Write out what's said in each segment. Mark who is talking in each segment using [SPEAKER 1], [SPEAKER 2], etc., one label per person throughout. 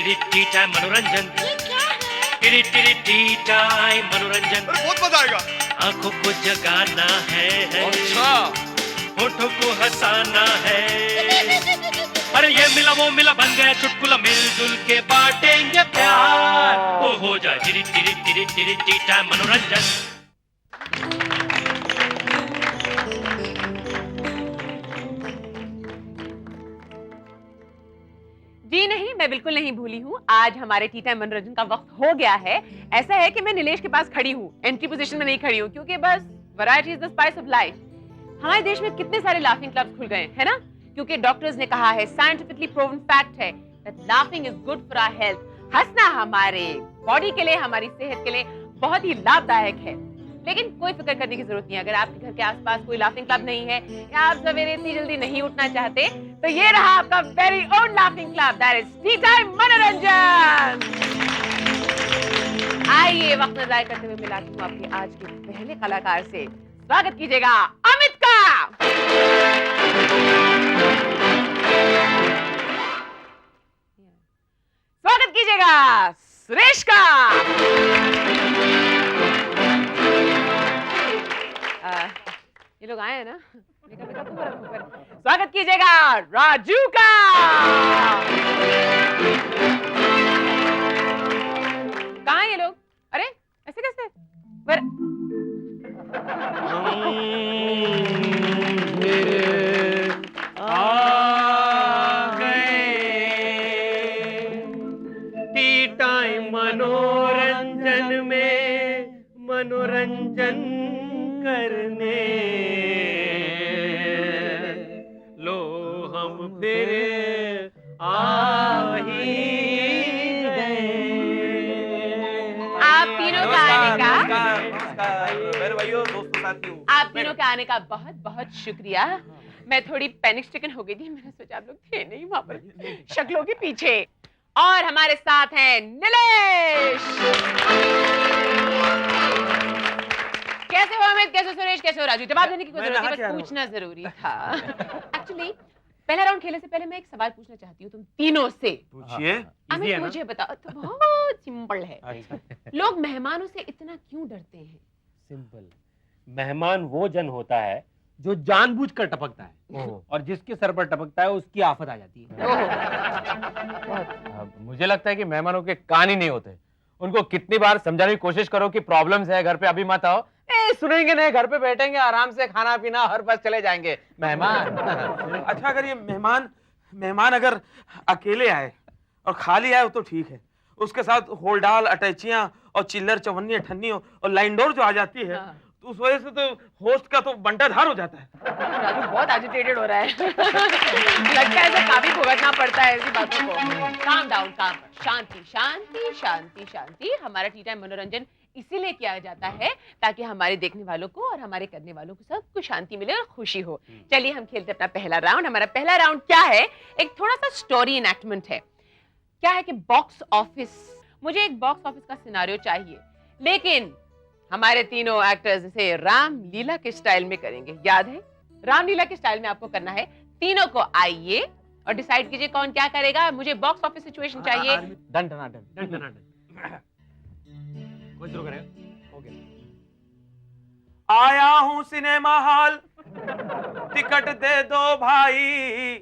[SPEAKER 1] T time मनोरंजन।
[SPEAKER 2] ये क्या है?
[SPEAKER 1] टी टाइम मनोरंजन।
[SPEAKER 3] बहुत मजा आएगा।
[SPEAKER 1] आंखों को जगाना है,
[SPEAKER 3] अच्छा।
[SPEAKER 1] होठों को हंसाना है। अरे ये मिला वो मिला बन गया चुटकुला, मिलजुल के बांटेंगे प्यार। वो हो जाए टी टाइम मनोरंजन।
[SPEAKER 4] जी नहीं, मैं बिल्कुल नहीं भूली हूँ। आज हमारे टी टाइम मनोरंजन का वक्त हो गया है। ऐसा है कि मैं नीलेश के पास खड़ी हूँ, एंट्री पोजीशन में नहीं खड़ी हूँ, क्योंकि बस variety is the spice of life. हमारे देश में कितने सारे लाफिंग क्लब्स खुल गए है ना, क्योंकि डॉक्टर्स ने कहा है, साइंटिफिकली प्रूवन फैक्ट है that laughing is good for our health. हंसना हमारे बॉडी के लिए, हमारी सेहत के लिए बहुत ही लाभदायक है। लेकिन कोई फिक्र करने की जरूरत नहीं है। अगर आपके घर के आसपास कोई लाफिंग क्लब नहीं है या आप सवेरे इतनी जल्दी नहीं उठना चाहते, तो ये रहा आपका very own laughing club, that is T time मनोरंजन। आइए वक्त न जाया करते हुए मिलाती हूँ आपके आज के पहले कलाकार से। स्वागत कीजिएगा अमित का। स्वागत कीजिएगा सुरेश का। ये लोग आए हैं ना, स्वागत कीजिएगा राजू का। कहाँ हैं ये लोग? अरे ऐसे कैसे?
[SPEAKER 1] टी टाइम मनोरंजन में मनोरंजन करने लो हम फिर आ ही गए।
[SPEAKER 4] आप तीनों का आने का,
[SPEAKER 3] मेरे भाइयों दोस्तों साथियों,
[SPEAKER 4] आप तीनों के आने का बहुत बहुत शुक्रिया। मैं थोड़ी पैनिक स्ट्रिकन हो गई थी, मैंने सोचा आप लोग थे नहीं वहां पर शक्लों के पीछे। और हमारे साथ हैं नीलेश। कैसे हो अमित, कैसे सुरेश, कैसे हो राजू? जवाब देने की कोई जरूरत नहीं, बस पूछना जरूरी था। एक्चुअली पहला राउंड खेलने से पहले मैं एक सवाल पूछना चाहती हूँ तुम तीनों से।
[SPEAKER 3] पूछिए।
[SPEAKER 4] अमित मुझे बताओ, तो बहुत सिंपल है। लोग मेहमानों से इतना क्यों डरते हैं?
[SPEAKER 5] सिंपल, मेहमान वो जन होता है जो जानबूझकर टपकता है और जिसके सर पर टपकता है उसकी आफत आ जाती है।
[SPEAKER 6] मुझे लगता है कि मेहमानों के कान ही नहीं होते। उनको कितनी बार समझाने की कोशिश करो कि प्रॉब्लम्स है, घर पे अभी मत आओ। सुनेंगे नहीं, घर पे बैठेंगे आराम से, खाना पीना हर बस चले जाएंगे मेहमान।
[SPEAKER 3] अच्छा, अगर ये मेहमान अगर अकेले आए और खाली आए तो ठीक है, उसके साथ होलडाल अटैचियां और चिल्लर चवन्नी ठन्नी और लाइन डोर जो आ जाती है, तो उस वजह से तो होस्ट का तो बंटाधार हो जाता है।
[SPEAKER 4] राजू बहुत एजिटेटेड हो रहा है। लगता है ऐसे काफी भुगतना पड़ता है ऐसी बातों को। काम डाउन, काम, शांति शांति शांति शांति। हमारा टी टाइम मनोरंजन इसीलिए किया जाता है ताकि हमारे देखने वालों को और हमारे करने वालों को सबको शांति मिले और खुशी हो। चलिए हम खेलते अपना पहला राउंड। हमारा पहला राउंड क्या है? एक थोड़ा सा स्टोरी इनैक्टमेंट है। क्या है कि बॉक्स ऑफिस, मुझे एक बॉक्स ऑफिस का सिनारियो चाहिए, लेकिन हमारे तीनों एक्टर्स इसे राम लीला के स्टाइल में करेंगे। याद है, राम लीला के स्टाइल में आपको करना है। तीनों को आइए और डिसाइड कीजिए कौन क्या करेगा। मुझे बॉक्स ऑफिस सिचुएशन चाहिए।
[SPEAKER 6] Done done.
[SPEAKER 5] कोई शुरू करेगा? ओके।
[SPEAKER 3] आया हूँ सिनेमा हॉल, टिकट दे दो भाई,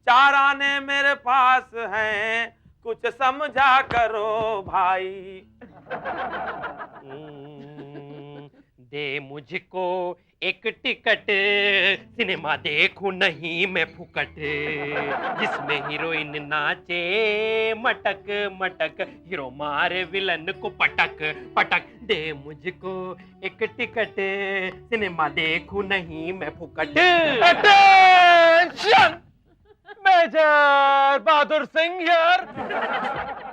[SPEAKER 3] 4 आने मेरे पास हैं, कुछ समझा करो भाई।
[SPEAKER 1] दे मुझको एक टिकट, सिनेमा देखूं नहीं मैं फुकट, जिसमें हीरोइन नाचे मटक मटक, हीरो मारे विलन को पटक पटक। दे मुझको एक टिकट, सिनेमा देखूं नहीं मैं फुकट।
[SPEAKER 6] Attention! Major Bahadur Singh here.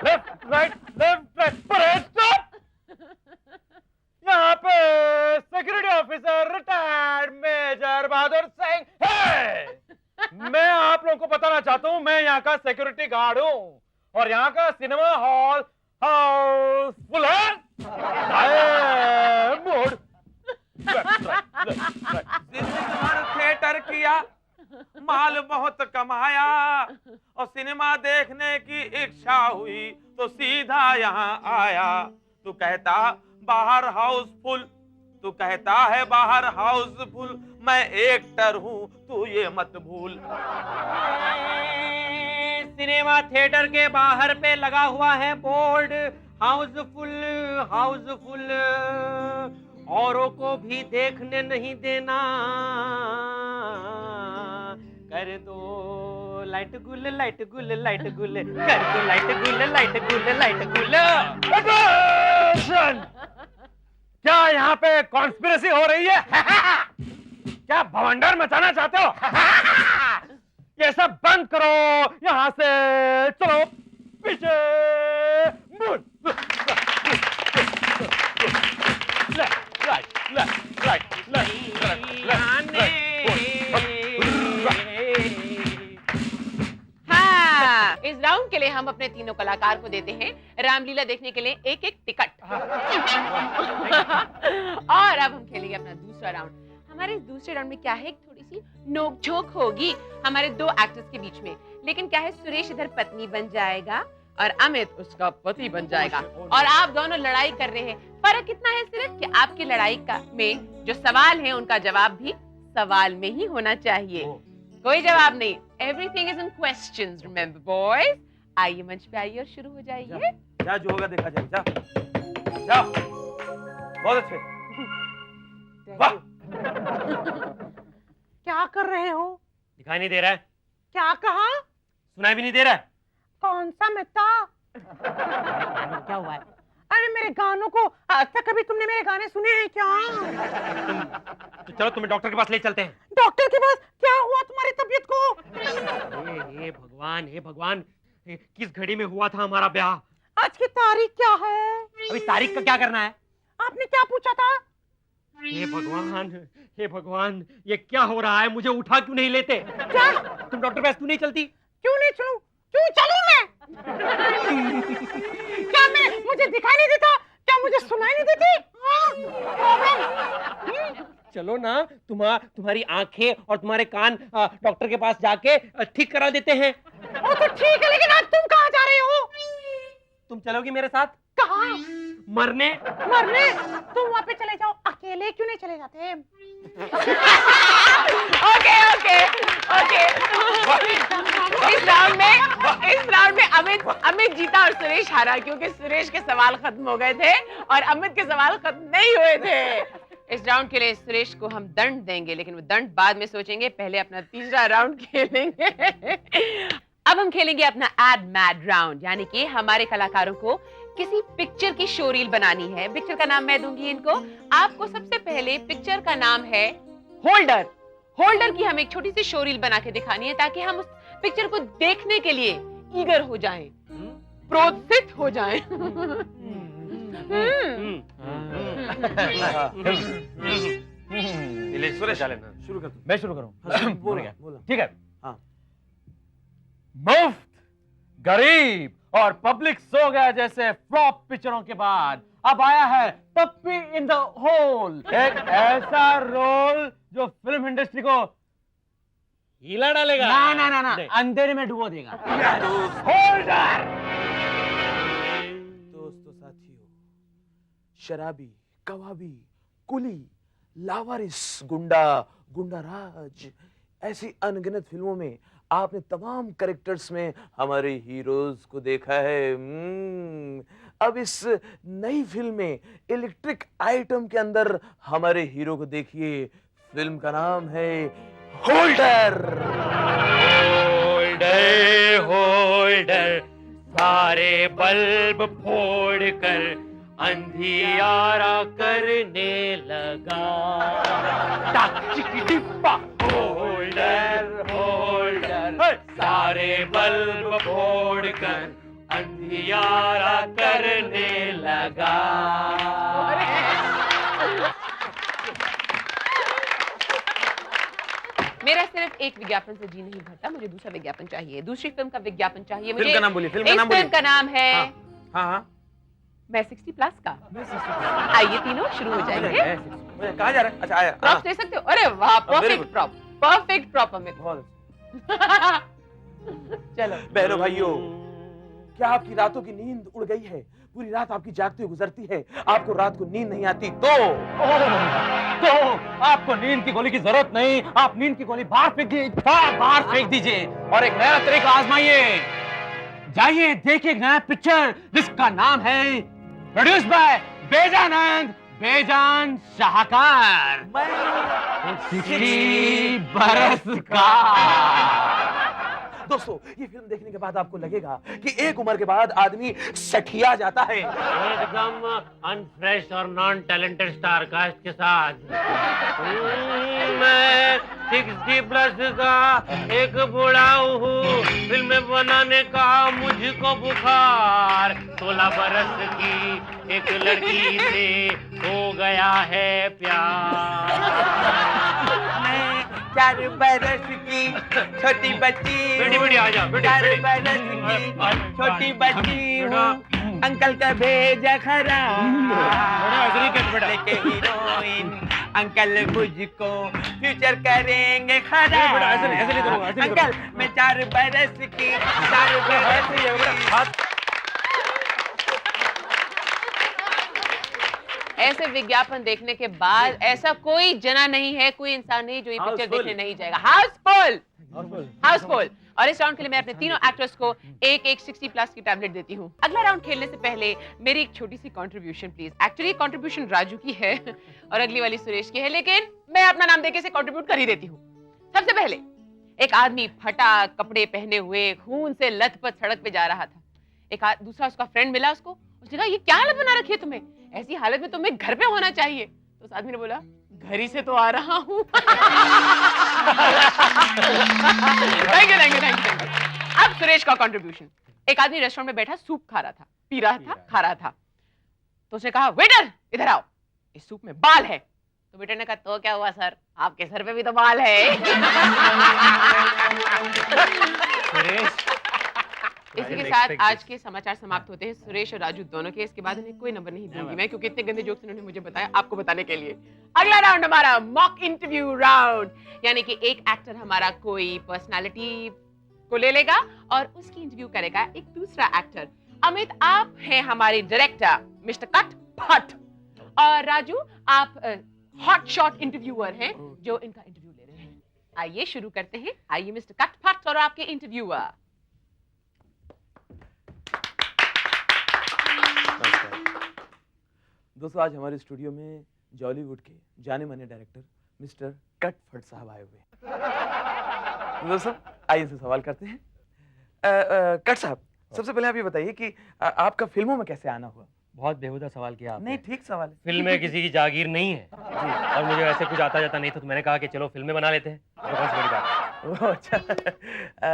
[SPEAKER 6] Left right, parade stop. यहाँ पे security officer retired major Bahadur Singh है। मैं आप लोगों को बताना चाहता हूँ, मैं यहाँ का सिक्योरिटी गार्ड हूँ और यहाँ का सिनेमा हॉल हाउसफुल है। मूड
[SPEAKER 3] थिएटर किया, माल बहुत कमाया और सिनेमा देखने की इच्छा हुई तो सीधा यहाँ आया। तू कहता बाहर हाउसफुल, तू कहता है बाहर हाउसफुल, मैं एक्टर हूँ तू ये मत भूल।
[SPEAKER 5] सिनेमा थिएटर के बाहर पे लगा हुआ है बोर्ड, हाउसफुल हाउसफुल, औरों को भी देखने नहीं देना, कर दो लाइट गुल लाइट गुल लाइट गुल, कर दो लाइट गुल लाइट गुल लाइट गुल।
[SPEAKER 6] Attention! क्या यहाँ पे कॉन्स्पिरेसी हो रही है? क्या भवंडर मचाना चाहते हो? ये सब बंद करो, यहाँ से चलो पीछे मुड़।
[SPEAKER 4] हाँ, इस राउंड के लिए हम अपने तीनों कलाकार को देते हैं रामलीला देखने के लिए एक एक टिकट। और अब हम खेलेंगे अपना दूसरा राउंड। हमारे इस दूसरे राउंड में क्या है, एक थोड़ी सी नोकझोंक होगी हमारे दो एक्टर्स के बीच में। लेकिन क्या है, सुरेश इधर पत्नी बन जाएगा और अमित उसका पति बन जाएगा और आप दोनों लड़ाई कर रहे हैं। फर्क इतना है सिर्फ कि आपकी लड़ाई का में जो सवाल है उनका जवाब भी सवाल में ही होना चाहिए, कोई जवाब नहीं। Everything is in questions, remember boys. आइए मंच पे आइए और शुरू हो जाइए।
[SPEAKER 3] क्या जो होगा देखा जाए। जा जा, बहुत अच्छे, वाह।
[SPEAKER 2] क्या कर रहे हो?
[SPEAKER 5] दिखाई नहीं दे रहा है?
[SPEAKER 2] क्या कहा?
[SPEAKER 5] सुनाई भी नहीं दे रहा है?
[SPEAKER 2] कौन सा मिता?
[SPEAKER 5] क्या हुआ है?
[SPEAKER 2] अरे मेरे गानों को आज तक कभी तुमने मेरे गाने सुने हैं क्या?
[SPEAKER 5] तो चलो तुम्हें डॉक्टर के पास ले चलते हैं।
[SPEAKER 2] डॉक्टर के पास? क्या हुआ तुम्हारी तबीयत को?
[SPEAKER 5] हे भगवान, हे भगवान, किस घड़ी में हुआ था हमारा ब्याह?
[SPEAKER 2] आज की तारीख क्या है?
[SPEAKER 5] अभी तारीख का क्या करना है?
[SPEAKER 2] आपने क्या पूछा था?
[SPEAKER 5] हे भगवान, हे भगवान, ये क्या हो रहा है? मुझे उठा क्यों नहीं लेते?
[SPEAKER 2] क्या?
[SPEAKER 5] तुम डॉक्टर के पास क्यों नहीं चलती?
[SPEAKER 2] क्यों नहीं चलूं? क्यों चलूं मैं? क्या मुझे दिखाई नहीं देता? क्या मुझे सुनाई नहीं देती?
[SPEAKER 5] चलो ना, तुम्हारी आंखें और तुम्हारे कान डॉक्टर के पास जाके ठीक करा देते हैं।
[SPEAKER 2] वो तो ठीक है, लेकिन आज तुम कहाँ जा रहे हो?
[SPEAKER 5] तुम चलोगी मेरे साथ?
[SPEAKER 2] कहाँ?
[SPEAKER 5] मरने।
[SPEAKER 2] मरने? तुम वहाँ पे चले जाओ, अकेले क्यों नहीं चले जाते?
[SPEAKER 4] Okay okay okay. इस राउंड में अमित जीता और सुरेश हारा, क्योंकि सुरेश के सवाल खत्म हो गए थे और अमित के सवाल खत्म नहीं हुए थे। इस राउंड के लिए सुरेश को हम दंड देंगे, लेकिन वो दंड बाद में सोचेंगे, पहले अपना तीसरा राउंड खेलेंगे। अब हम खेलेंगे अपना एड मैड राउंड, यानी कि हमारे कलाकारों को किसी पिक्चर की शोरील बनानी है। पिक्चर का नाम मैं दूंगी इनको। आपको सबसे पहले पिक्चर का नाम है होल्डर। होल्डर की हम एक छोटी सी शोरील बना के दिखानी है, ताकि हम उस पिक्चर को देखने के लिए ईगर हो जाएं, प्रोत्साहित हो जाएं।
[SPEAKER 3] सुरेश शुरू कर।
[SPEAKER 6] मैं शुरू करूं?
[SPEAKER 3] बोला।
[SPEAKER 6] ठीक है।
[SPEAKER 3] हाँ।
[SPEAKER 6] मुफ्त, गरीब और पब्लिक सो गया जैसे फ्लॉप पिक्चरों के बाद अब आया है पप्पी इन द होल, एक ऐसा रोल जो फिल्म इंडस्ट्री को
[SPEAKER 5] हिला डालेगा।
[SPEAKER 6] ना अंधेरे में डुबो देगा। होल्डर।
[SPEAKER 3] दोस्तों, साथियों, शराबी, कबाबी, कुली, लावारिस, गुंडाराज, ऐसी अनगिनत फिल्मों में आपने तमाम कैरेक्टर्स में हमारे हीरोज को देखा है। अब इस नई फिल्म में इलेक्ट्रिक आइटम के अंदर हमारे हीरो को देखिए। फिल्म का नाम है होल्डर।
[SPEAKER 5] होल्डर होल्डर, सारे बल्ब फोड़कर अंधियारा करने लगा। होल्डर होल्डर, सारे बल्ब फोड़कर अंधियारा करने लगा।
[SPEAKER 4] मेरा सिर्फ एक विज्ञापन से जी नहीं भरता, मुझे दूसरा विज्ञापन चाहिए, दूसरी फिल्म का विज्ञापन चाहिए मुझे।
[SPEAKER 3] फिल्म का नाम बोलिए। फिल्म का
[SPEAKER 4] इस
[SPEAKER 3] नाम बोलिए।
[SPEAKER 4] फिल्म का नाम है
[SPEAKER 3] हाँ।
[SPEAKER 4] मैं 60+ का। आइए तीनों शुरू हो जाएंगे।
[SPEAKER 3] कहाँ जा रहा है? अच्छा आया।
[SPEAKER 4] प्रॉप्स दे सकते हो? अरे वाह,
[SPEAKER 3] very
[SPEAKER 4] perfect
[SPEAKER 3] good.
[SPEAKER 4] Prop, perfect prop Amit.
[SPEAKER 3] बहुत अच्छा।
[SPEAKER 4] चलो
[SPEAKER 3] बहनों भाइयों, क्या आपकी रातों की नींद उड़ गई है? पूरी रात आपकी जागते हुए गुजरती है, आपको रात को नींद नहीं आती तो
[SPEAKER 6] आपको नींद की गोली की जरूरत नहीं, आप नींद की गोली बाहर फेंक दीजिए और एक नया तरीका आजमाइए। जाइए देखिए एक नया पिक्चर जिसका नाम है प्रोड्यूस बाय बेजानंद बेजान शाहकार 60 बरस का।
[SPEAKER 3] दोस्तों, ये फिल्म देखने के बाद आपको लगेगा कि एक उम्र के बाद आदमी सठिया जाता है।
[SPEAKER 5] एकदम अनफ्रेश और नॉन टैलेंटेड स्टार कास्ट के साथ मैं 60 प्लस का एक बूढ़ा हूँ। फिल्म बनाने का मुझको बुखार, 16 बरस की एक लड़की से हो गया है प्यार।
[SPEAKER 3] 4 बरस की छोटी बच्ची,
[SPEAKER 5] बेटी आ जा, बेटी
[SPEAKER 3] 4 बरस की छोटी बच्ची हूँ, अंकल का भेजा खरा लेके हीरोइन, अंकल मुझको फ्यूचर करेंगे खरा।
[SPEAKER 6] ऐसे नहीं करूंगा, ऐसे नहीं
[SPEAKER 3] अंकल मैं 4 बरस की, 4 बरस की।
[SPEAKER 4] ऐसे विज्ञापन देखने के बाद ऐसा कोई जना नहीं है, कोई इंसान नहीं जो ये पिक्चर देखने नहीं जाएगा। हाउसफुल। और इस राउंड के लिए मैं अपने तीनों एक्टर्स को एक 60 प्लस की टैबलेट देती हूँ। अगला राउंड खेलने से पहले मेरी एक छोटी सी contribution please. Actually contribution Raju की है और अगली वाली सुरेश की है, लेकिन मैं अपना नाम देके इसे कंट्रीब्यूट कर ही देती हूँ। सबसे पहले एक आदमी फटा कपड़े पहने हुए खून से लथपथ सड़क पे जा रहा था। दूसरा उसका फ्रेंड मिला उसको, उसने कहा ये क्या हालत बना रखी है तुम्हें, ऐसी हालत में तुम्हें घर पे होना चाहिए। तो उस आदमी ने बोला घर ही से तो आ रहा हूँ। Thank you. अब सुरेश का कंट्रीब्यूशन। एक आदमी रेस्टोरेंट में बैठा सूप खा रहा था, पी रहा था, खा रहा था। तो उसने कहा वेटर इधर आओ, इस सूप में बाल है। तो वेटर ने कहा तो क्या हुआ सर, आपके सर पे भी तो बाल है। इसी के साथ आज के समाचार समाप्त होते हैं, सुरेश और राजू दोनों के। इसके बाद इन्हें कोई नंबर नहीं दूंगी मैं, क्योंकि इतने गंदे जोक्स इन्होंने मुझे बताया आपको बताने के लिए। अगला राउंड हमारा मॉक इंटरव्यू राउंड, यानी कि एक एक्टर हमारा कोई पर्सनालिटी को ले लेगा और उसकी इंटरव्यू करेगा एक दूसरा एक्टर। अमित आप हैं हमारे डायरेक्टर मिस्टर कट फट, और राजू आप हॉट शॉट इंटरव्यूअर हैं जो इनका इंटरव्यू ले रहे हैं। आइए शुरू करते हैं। आइए मिस्टर कट फट और आपके इंटरव्यूअर।
[SPEAKER 3] दोस्तों, आज हमारे स्टूडियो में जॉलीवुड के जाने माने डायरेक्टर मिस्टर कट फट साहब आए हुए हैं। तो दोस्तों आइए इनसे सवाल करते हैं। कट साहब, सबसे पहले आप ये बताइए कि आपका फिल्मों में कैसे आना हुआ?
[SPEAKER 5] बहुत बेहुदा सवाल किया आपने।
[SPEAKER 3] नहीं, ठीक सवाल है।
[SPEAKER 5] फिल्म में किसी की जागीर नहीं है और मुझे वैसे कुछ आता जाता नहीं था, तो मैंने कहा कि चलो फिल्में बना लेते हैं। तो कौन सी बड़ी बात।
[SPEAKER 3] ओह, अच्छा।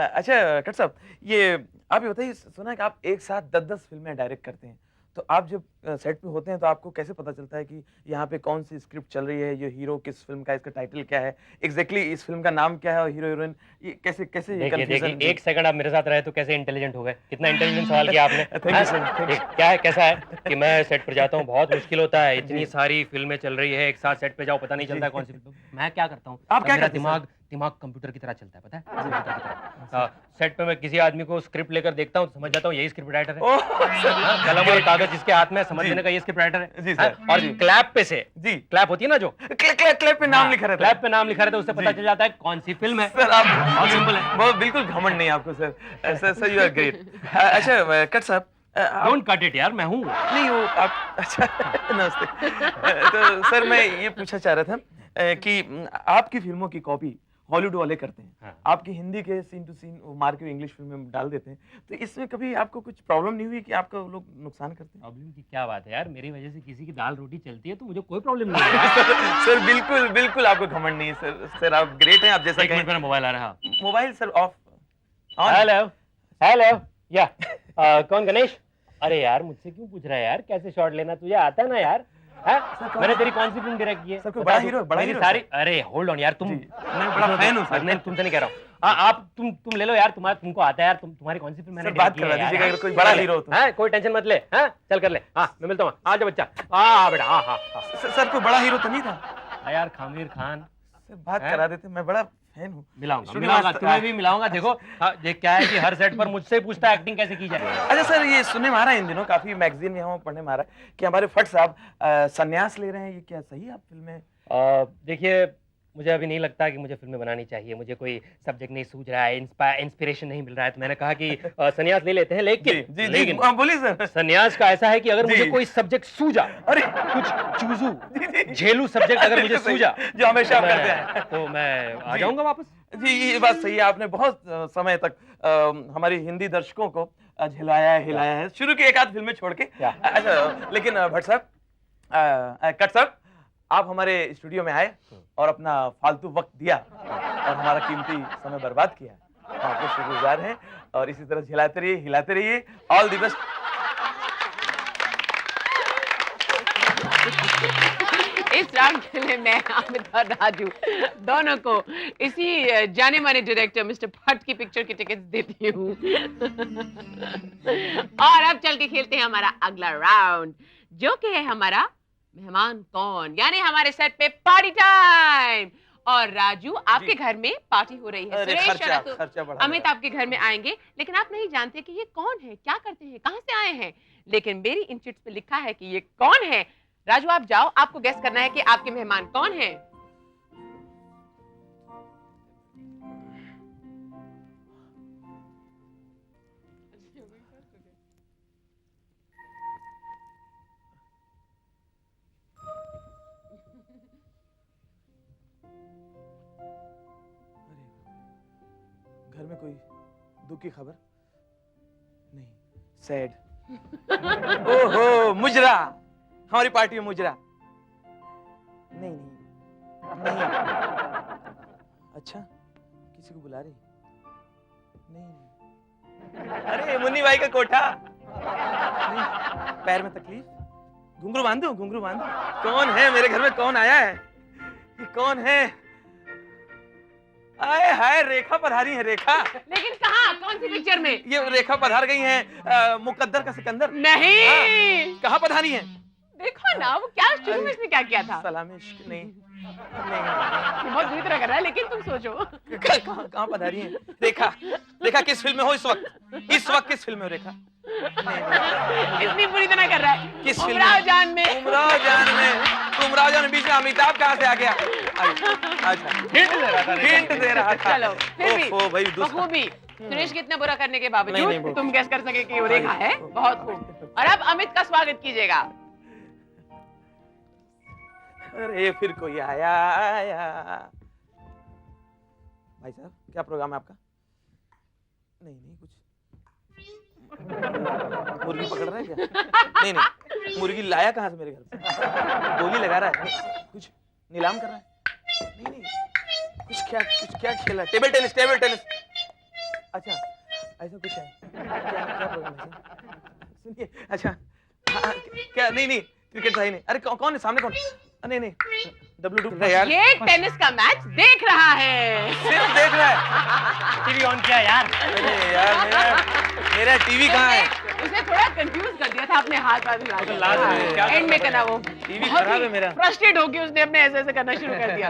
[SPEAKER 3] अच्छा कट साहब, ये आप ये बताइए, सुना है कि आप एक साथ 10-10 फिल्में डायरेक्ट करते हैं, तो आप जब सेट पे होते हैं तो आपको कैसे पता चलता है कि यहाँ पे कौन सी स्क्रिप्ट चल रही है, ये हीरो किस फिल्म का, इसका टाइटल क्या है, एग्जैक्टली इस फिल्म का नाम क्या है और हीरो हीरोइन, ये कैसे ये
[SPEAKER 5] देखिए एक सेकंड आप मेरे साथ रहे तो कैसे इंटेलिजेंट हो गए। कितना इंटेलिजेंट सवाल किया आपने।
[SPEAKER 3] Thank you, sir, thank you.
[SPEAKER 5] क्या है, कैसा है कि मैं सेट पर जाता हूँ, बहुत मुश्किल होता है, इतनी सारी फिल्में चल रही है, एक साथ सेट पे जाओ, पता नहीं चलता है कौन सी फिल्म। मैं क्या करता हूँ,
[SPEAKER 3] आप क्या
[SPEAKER 5] मेरा
[SPEAKER 3] करते हैं,
[SPEAKER 5] दिमाग कंप्यूटर की तरह चलता है, पता है, कंप्यूटर की तरह। सेट पे मैं किसी आदमी को स्क्रिप्ट लेकर देखता हूँ, समझ जाता हूँ यही स्क्रिप्ट राइटर है। कलम और कागज जिसके हाथ में, समझ लेने का ये स्क्रिप्ट राइटर है।
[SPEAKER 3] जी सर।
[SPEAKER 5] और क्लैप पे से,
[SPEAKER 3] जी,
[SPEAKER 5] क्लैप होती है ना जो
[SPEAKER 3] क्लैप पे नाम लिखा रहता है।
[SPEAKER 5] क्लैप पे नाम लिखा रहता है, उससे पता चल जाता है कौन सी फिल्म है।
[SPEAKER 3] सर आप
[SPEAKER 5] बहुत सिंपल है।
[SPEAKER 3] बहुत बिल्कुल घमंड नहीं आपको sir. Sir you are great. अच्छा कट साहब,
[SPEAKER 5] डोंट कट इट यार, मैं हूँ।
[SPEAKER 3] नहीं वो आप, अच्छा नमस्ते। तो सर मैं ये पूछना चाह रहा था कि आपकी फिल्मों की कॉपी हॉलीवुड वाले करते हैं।
[SPEAKER 5] हाँ।
[SPEAKER 3] आपकी हिंदी के सीन टू सीन वो मार के इंग्लिश फिल्म में डाल देते हैं, तो इसमें कभी आपको कुछ प्रॉब्लम नहीं हुई कि आपका वो लोग नुकसान करते हैं?
[SPEAKER 5] प्रॉब्लम की क्या बात है यार, मेरी वजह से किसी की दाल रोटी चलती है तो मुझे कोई प्रॉब्लम नहीं है।
[SPEAKER 3] सर बिल्कुल बिल्कुल आपको घमंड नहीं है सर। सर आप ग्रेट हैं, आप जैसा
[SPEAKER 5] एक मिनट
[SPEAKER 3] कहें।
[SPEAKER 5] मेरा मोबाइल आ रहा है।
[SPEAKER 3] Mobile sir of.
[SPEAKER 5] Hello hello या कौन गणेश? अरे यार मुझसे क्यों पूछ रहा है यार, कैसे शॉट लेना तुझे आता है ना यार। है? मैंने तेरी कौन सी फिल्म डायरेक्ट की है?
[SPEAKER 3] सर कोई बड़ा हीरो, बड़ा
[SPEAKER 5] मेरी
[SPEAKER 3] हीरो
[SPEAKER 5] सारी, अरे होल्ड ऑन यार, तुम
[SPEAKER 3] मैं बड़ा फैन हूँ सर।
[SPEAKER 5] नहीं तुमसे नहीं कह रहा हूँ। आप तुम ले लो यार, तुमको आता है यार, तुम्हारी कौन सी फिल्म मैंने
[SPEAKER 3] सर बात
[SPEAKER 5] direct की है
[SPEAKER 3] करवा
[SPEAKER 5] यार?
[SPEAKER 3] दीजिएगा, अगर कोई बड़ा हीरो हो तो।
[SPEAKER 5] हैं, कोई टेंशन मत ले। हैं, चल कर ले। हाँ मैं मिलता हूँ, आ जा बच्चा। हाँ बेटा, हाँ हाँ हाँ।
[SPEAKER 3] सर कोई बड़ा हीरो तो नहीं था?
[SPEAKER 5] यार खामिर खान।
[SPEAKER 3] से बात करा देते, मैं बड़ा फैन हूँ।
[SPEAKER 5] मिलाऊंगा, तुम्हें भी मिलाऊंगा। देखो देख क्या है कि हर सेट पर मुझसे पूछता है एक्टिंग कैसे की जाए।
[SPEAKER 3] अच्छा सर, ये सुनने में आ रहा है इन दिनों, काफी मैगजीन में हम पढ़ने में आ रहा है कि हमारे फट साहब संन्यास ले रहे हैं, ये क्या सही है आप फिल्म में?
[SPEAKER 5] देखिए मुझे अभी नहीं लगता कि मुझे फिल्में बनानी चाहिए, मुझे कोई सब्जेक्ट नहीं सूझ रहा है, इंस्पिरेशन नहीं मिल रहा है, तो मैंने कहा कि संन्यास ले लेते हैं। लेकिन
[SPEAKER 3] बोलिए सर।
[SPEAKER 5] संन्यास का ऐसा है कि अगर
[SPEAKER 3] जी।
[SPEAKER 5] मुझे कोई सब्जेक्ट सूझा,
[SPEAKER 3] अरे
[SPEAKER 5] कुछ चूजू झेलू सब्जेक्ट अगर मुझे सूझा,
[SPEAKER 3] जो हमेशा आप करते हैं,
[SPEAKER 5] तो मैं आ जाऊंगा वापस।
[SPEAKER 3] जी ये बात सही है, आपने बहुत समय तक हमारी हिंदी दर्शकों को झिलाया है, हिलाया है, शुरू की एक आध फिल्में छोड़ के। अच्छा लेकिन भट्ट साहब, कट साहब, आप हमारे स्टूडियो में आए और अपना फालतू वक्त दिया और हमारा कीमती समय बर्बाद किया, आपको शुक्रगुजार हैं और इसी तरह झिलाते रहिए, हिलाते रहिए। All the best.
[SPEAKER 4] इस राउंड के लिए मैं अमित और राजू दोनों को इसी जाने माने डायरेक्टर मिस्टर भट्ट की पिक्चर की टिकट देती हूँ। और अब चल के खेलते हैं हमारा अगला राउंड, जो कि है हमारा मेहमान कौन, यानी हमारे सेट पे पार्टी टाइम। और राजू आपके घर में पार्टी हो रही है, सुरेश
[SPEAKER 3] खर्चा बढ़ा
[SPEAKER 4] अमित आपके घर में आएंगे, लेकिन आप नहीं जानते कि ये कौन है, क्या करते हैं, कहां से आए हैं। लेकिन मेरी इन चिट्स पे लिखा है कि ये कौन है। राजू आप जाओ, आपको गेस करना है कि आपके मेहमान कौन है।
[SPEAKER 3] घर में कोई दुख की खबर नहीं? सैड। ओहो मुजरा, हमारी पार्टी में मुजरा। नहीं नहीं नहीं। अच्छा किसी को बुला रही? नहीं। अरे मुन्नी भाई का कोठा। नहीं। पैर में तकलीफ? घुंघरू बांध दूं, घुंघरू बांध दूं? कौन है मेरे घर में, कौन आया है? ये कौन है? आए हाय, रेखा पधारी है। रेखा?
[SPEAKER 4] लेकिन कहाँ, कौन सी पिक्चर में?
[SPEAKER 3] ये रेखा पधार गई हैं मुकद्दर का सिकंदर।
[SPEAKER 4] नहीं।
[SPEAKER 3] कहाँ पधारी हैं?
[SPEAKER 4] देखो ना वो क्या शुरू में इसने क्या किया था।
[SPEAKER 3] सलाम इश्क। नहीं
[SPEAKER 4] ये बहुत बुरी तरह कर रहा है, लेकिन तुम सोचो
[SPEAKER 3] कहाँ पधारी हैं? रेखा, रेखा किस फिल्म में हो इस वक्त? इस वक्त किस फिल्म में हो रेखा?
[SPEAKER 4] इतनी बुरी तरह कर रहा है।
[SPEAKER 3] किस फिल्म
[SPEAKER 4] उमराव जान में।
[SPEAKER 3] उमराव जान में। उमराव जान बीच में अमिताभ कहाँ से आ गया? अच्छा हिंट दे रहा था।
[SPEAKER 4] चलो फिर भी
[SPEAKER 3] ओहो भाई
[SPEAKER 4] बखूबी सुरेश के इतना बुरा करने के बावजूद
[SPEAKER 3] नहीं,
[SPEAKER 4] तुम गेस कर सके कि वो रेखा है। बहुत खूब। और अब अमित का स्वागत कीजिएगा।
[SPEAKER 3] अरे फिर कोई आया भाई साहब, क्या प्रोग्राम है आपका? नहीं नहीं कुछ मुर्गी पकड़ रहा है क्या? नहीं नहीं, मुर्गी लाया कहाँ से मेरे घर पे? गोली लगा रहा है? कुछ नीलाम कर रहा है? नहीं नहीं कुछ क्या खेला? Table tennis, table tennis. अच्छा ऐसा कुछ है? क्या प्रोग्राम है? सुनिए अच्छा क्या? नहीं नहीं क्रिकेट सही नहीं। अरे कौन है सामने, कौन? नहीं नहीं W2 यार,
[SPEAKER 4] ये टेनिस का मैच देख रहा है।
[SPEAKER 3] सिर्फ देख रहा है।
[SPEAKER 5] टीवी ऑन किया यार।
[SPEAKER 3] अरे यार मेरा टीवी कहाँ है?
[SPEAKER 4] उसने थोड़ा कंफ्यूज कर दिया था अपने हाथ
[SPEAKER 3] क्या
[SPEAKER 4] एंड में करना वो
[SPEAKER 3] टीवी खराब है मेरा।
[SPEAKER 4] फ्रस्ट्रेट होके उसने अपने ऐसे करना शुरू कर दिया।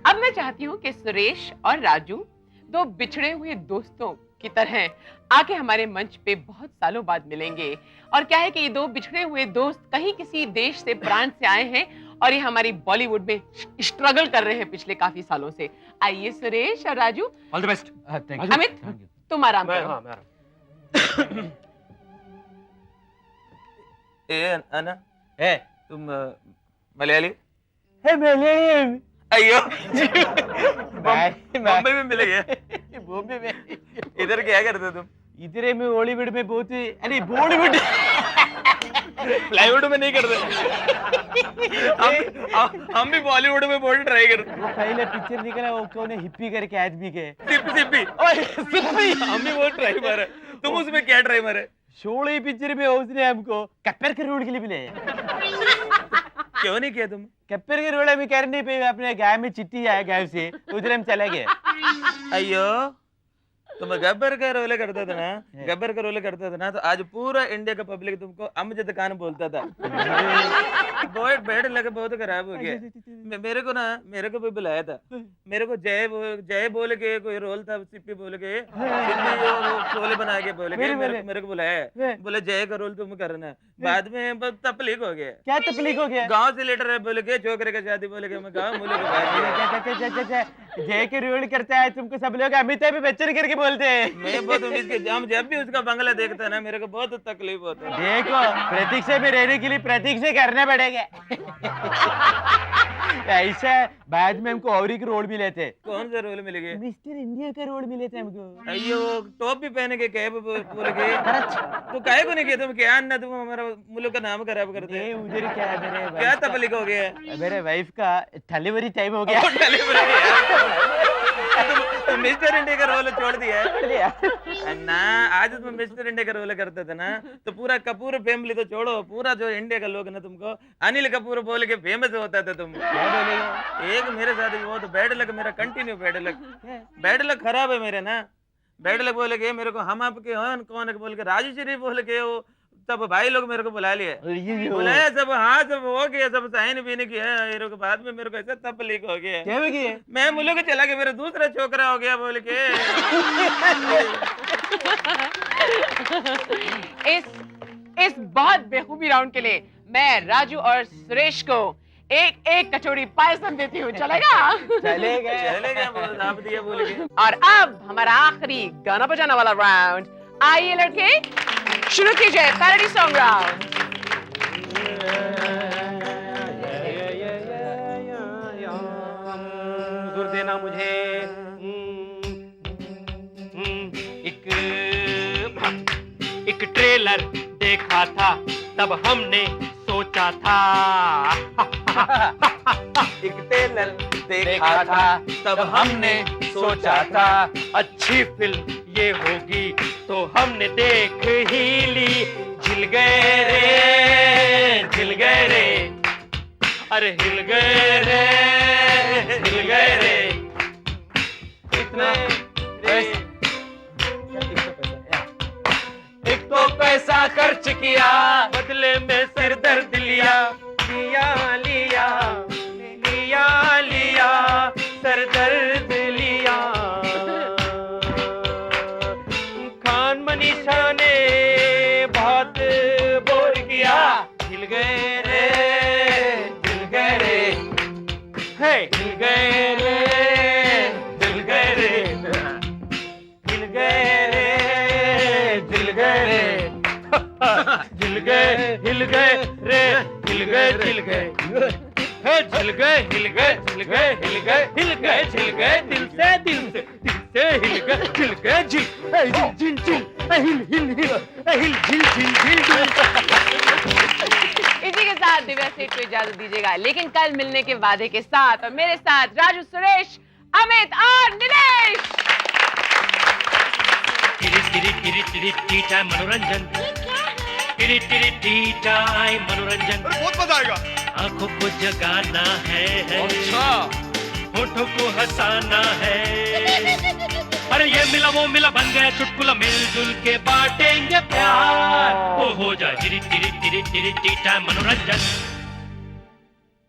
[SPEAKER 4] अब मैं चाहती हूँ कि सुरेश और राजू दो बिछड़े हुए दोस्तों की तरह आके हमारे मंच पे बहुत सालों बाद मिलेंगे। और क्या है कि ये दो बिछड़े हुए दोस्त कहीं किसी देश से प्रांत से आए हैं और ये हमारी बॉलीवुड में स्ट्रगल कर रहे हैं पिछले काफी सालों से। आइए सुरेश और Raju.
[SPEAKER 5] All the best.
[SPEAKER 4] Amit तुम आराम करो।
[SPEAKER 5] हाँ, मैं आराम।
[SPEAKER 3] अना तुम मलयाली?
[SPEAKER 5] है मलयाली।
[SPEAKER 3] अयो
[SPEAKER 5] मैं
[SPEAKER 3] बॉम्बे में मिलेंगे।
[SPEAKER 5] बॉम्बे में
[SPEAKER 3] इधर क्या करते तुम?
[SPEAKER 5] इधर में बॉलीवुड में बहुत, अरे बॉलीवुड
[SPEAKER 3] प्लाईवुड में नहीं करते। हम भी बॉलीवुड में बहुत ट्राई करते।
[SPEAKER 5] वो पहले पिक्चर निकला वो कौन है, हिप्पी करके आदमी के।
[SPEAKER 3] सिप्पी सिप्पी हम भी बहुत ट्राई मारे। तुम उसमें क्या ट्राई मारे?
[SPEAKER 5] शोले पिक्चर में उसने हमको कप्पर के रोल के लिए मिले।
[SPEAKER 3] क्यों नहीं किया तुम?
[SPEAKER 5] कप्पर के रोल में करने पे अपने गाय में चिट्ठी आया गाय से, उधर हम चले गए।
[SPEAKER 3] अयो तुम गब्बर का रोल करते थे ना, गब्बर का रोल करते थे ना, तो आज पूरा इंडिया का पब्लिक तुमको अमजद खान बोलता था। बहुत बैड लगा, बहुत खराब हो गया। मेरे को भी बुलाया था, मेरे को जय बोल के कोई रोल था, सिप्पी बोल के रोल बना के बोल के मेरे को बुलाया, बोले जय का रोल तुम करना। बाद में बस तकलीफ हो गया।
[SPEAKER 6] क्या तकलीफ हो गया?
[SPEAKER 3] गांव से लेटर है बोल के, छोकरे का शादी बोल के मैं गाँव मुझे
[SPEAKER 6] जय के रोल करता है, तुमको सब लोग अमिताभ बच्चन करके बोलते हैं।
[SPEAKER 3] मैं बहुत हम जब भी उसका बंगला देखता है ना, मेरे को बहुत तकलीफ होता है।
[SPEAKER 6] देखो, प्रतीक्षा में रहने के लिए प्रतीक्षा करना पड़ेगा। ऐसा बाद में हमको और एक रोल मिले थे।
[SPEAKER 3] कौन सा रोल मिल गया?
[SPEAKER 6] मिस्टर इंडिया का रोल मिले थे हमको।
[SPEAKER 3] अयो टॉप भी पहन के कैप बोल के, तो काहे को नहीं किया तुम? क्या ना तुम हमारा मुल्क का नाम खराब करते हैं।
[SPEAKER 6] उधर क्या है, मेरे
[SPEAKER 3] क्या तकलीफ हो गया?
[SPEAKER 6] मेरे वाइफ का डिलीवरी टाइम हो गया।
[SPEAKER 3] तुम मिस्टर इंडिया का रोल छोड़ दिया है ना। आज तुम मिस्टर इंडिया का रोल करते थे ना, तो पूरा कपूर फैमिली तो छोड़ो, पूरा जो इंडिया का लोग ना तुमको अनिल कपूर बोल के फेमस होता था तुम। एक मेरे साथ वो तो बैड लक, मेरा कंटिन्यू बैड लक खराब है मेरे ना। बैड लक बोल के मेरे को हम आपके कौन बोल के राजू शरीफ बोल के वो तब भाई लोग मेरे को बुला लिए, बुलाया सब। हाँ सब हो गया, सब साइन भी नहीं किया। मेरे को बाद में मेरे को ऐसा तकलीफ हो गया,
[SPEAKER 6] क्या हो गया?
[SPEAKER 3] मैं मुल्क चला गया, मेरा दूसरा छोकरा हो गया बोल के।
[SPEAKER 4] इस बहुत बेखूबी राउंड के लिए मैं राजू और सुरेश को एक एक कटोरी पायसम देती हूँ। चलेगा?
[SPEAKER 3] चलेगा बोल, आप दिया बोल के।
[SPEAKER 4] और अब हमारा आखिरी गाना बजाना वाला राउंड। आइए लड़के, शुरू कीजिए पैरोडी सॉन्ग राउंड।
[SPEAKER 5] हुजूर देना मुझे एक ट्रेलर देखा था, तब हमने सोचा था।
[SPEAKER 3] एक ट्रेलर देखा था, तब हमने सोचा था
[SPEAKER 5] अच्छी फिल्म ये होगी, तो हमने देख ही ली। झिल गए रे, अरे हिल गए रे, हिल गए रे। इतने एक तो पैसा खर्च किया, बदले में सिर दर्द लिया। लिया सर दर्द लिया। खान मनीषा ने बहुत बोर किया। हिल गए रे, हिल गए रे, है हिल गए रे, हिल गए रे, हिल गए रे, हिल गए रे, हिल गए, हिल गए रे, हिल गए, हिल गए, हिल गए, हिल गए, हिल गए, हिल गए, हिल गए, हिल गए, दिल से हिल गए, हिल गए, झिल
[SPEAKER 4] इसी के साथ दिव्या सेठ को इजाजत दीजिएगा, लेकिन कल मिलने के वादे के साथ। और मेरे साथ राजू, सुरेश, अमित और निलेश।
[SPEAKER 1] टी टाइम मनोरंजन, टी टाइम मनोरंजन।
[SPEAKER 7] बहुत मजा आएगा।
[SPEAKER 1] आंखों को जगाना है,
[SPEAKER 7] अच्छा,
[SPEAKER 1] होठों को हंसाना है। अरे ये मिला वो मिला बन गया चुटकुला, मिलजुल के बांटेंगे प्यार। ओ हो जाए टी टाइम मनोरंजन।